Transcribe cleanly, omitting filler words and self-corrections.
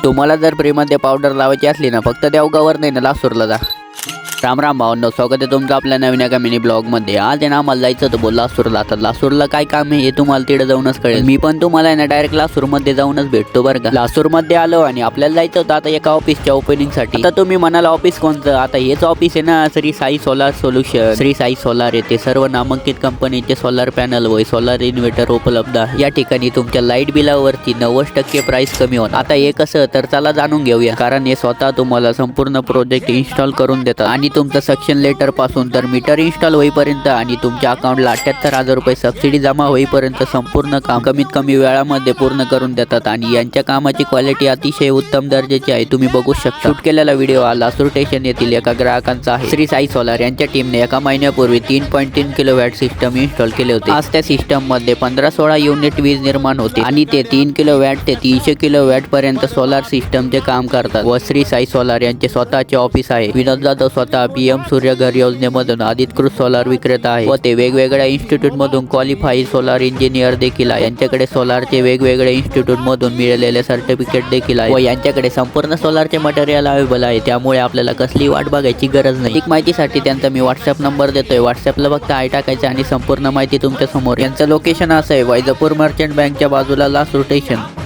तुम्हाला जर फ्रीमध्ये पावडर लावायची असली ना, फक्त देवगावर नाही ना, लासूरला जा. राम राम भावांनो, स्वागत आहे तुमचं आपल्या नवीन एका मिनी ब्लॉगमध्ये. आज आहे ना आम्हाला जायचं होतं बोल लासूरला. आता लासूरला काय काम आहे हे तुम्हाला तिकडे जाऊनच कळेल. मी पण तुम्हाला आहे ना डायरेक्ट लासूरमध्ये जाऊनच भेटतो बरं का. लासूरमध्ये आलो आणि आपल्याला जायचं होतं आता एका ऑफिसच्या ओपनिंगसाठी. आता तुम्ही म्हणाला ऑफिस कोणतं, आता हेच ऑफिस आहे ना, Shri Sai solar solution. Shri Sai solar येते सर्व नामांकित कंपनीचे सोलार पॅनल व सोलार इन्व्हर्टर उपलब्ध आहे. या ठिकाणी तुमच्या लाईट बिलावरती 90% प्राइस कमी होणार. आता हे कसं, तर चला जाणून घेऊया. कारण हे स्वतः तुम्हाला संपूर्ण प्रोजेक्ट इन्स्टॉल करून देतात आणि तुमचं सक्शन लेटर पासून तर मीटर इन्स्टॉल होईपर्यंत आणि तुमच्या अकाउंटला 78,000 रुपये सबसिडी जमा होईपर्यंत संपूर्ण काम कमीत कमी वेळामध्ये पूर्ण करून देतात. आणि यांच्या कामाची क्वालिटी अतिशय उत्तम दर्जाची आहे. तुम्ही बघू शकता. शूट केलेला व्हिडिओ हा लासूर स्टेशन येथील एका ग्राहकांचा आहे. श्री साई सोलार यांच्या टीमने एका महिन्यापूर्वी 3.3 किलोवॅट सिस्टम इन्स्टॉल केले होते. आज त्या सिस्टम मध्ये 15-16 युनिट वीज निर्माण होते आणि ते 3 किलोवॅट ते 300 किलोवॅट पर्यंत सोलार सिस्टमचे काम करतात. व श्री साई सोलार यांचे स्वतःचे ऑफिस आहे. विनोद जाधव स्वतः PM सूर्य घर योजनेमधून अधिकृत सोलार विक्रेता आहे व ते वेगवेगळ्या इन्स्टिट्यूट मधून क्वालिफाईड सोलार इंजिनियर देखील आहे. यांच्याकडे सोलारचे वेगवेगळे इन्स्टिट्यूट मधून मिळालेले सर्टिफिकेट देखील आहे व यांच्याकडे संपूर्ण सोलारचे मटेरियल अवेलेबल आहे. त्यामुळे आपल्याला कसली वाट बघायची गरज नाही. अधिक माहितीसाठी त्यांचा मी व्हॉट्सअप नंबर देतोय. व्हॉट्सअपला फक्त हाय टाकायचं आणि संपूर्ण माहिती तुमच्या समोर. यांचं लोकेशन असं आहे, वैजापूर मर्चंट बँकच्या बाजूला लासूर स्टेशन.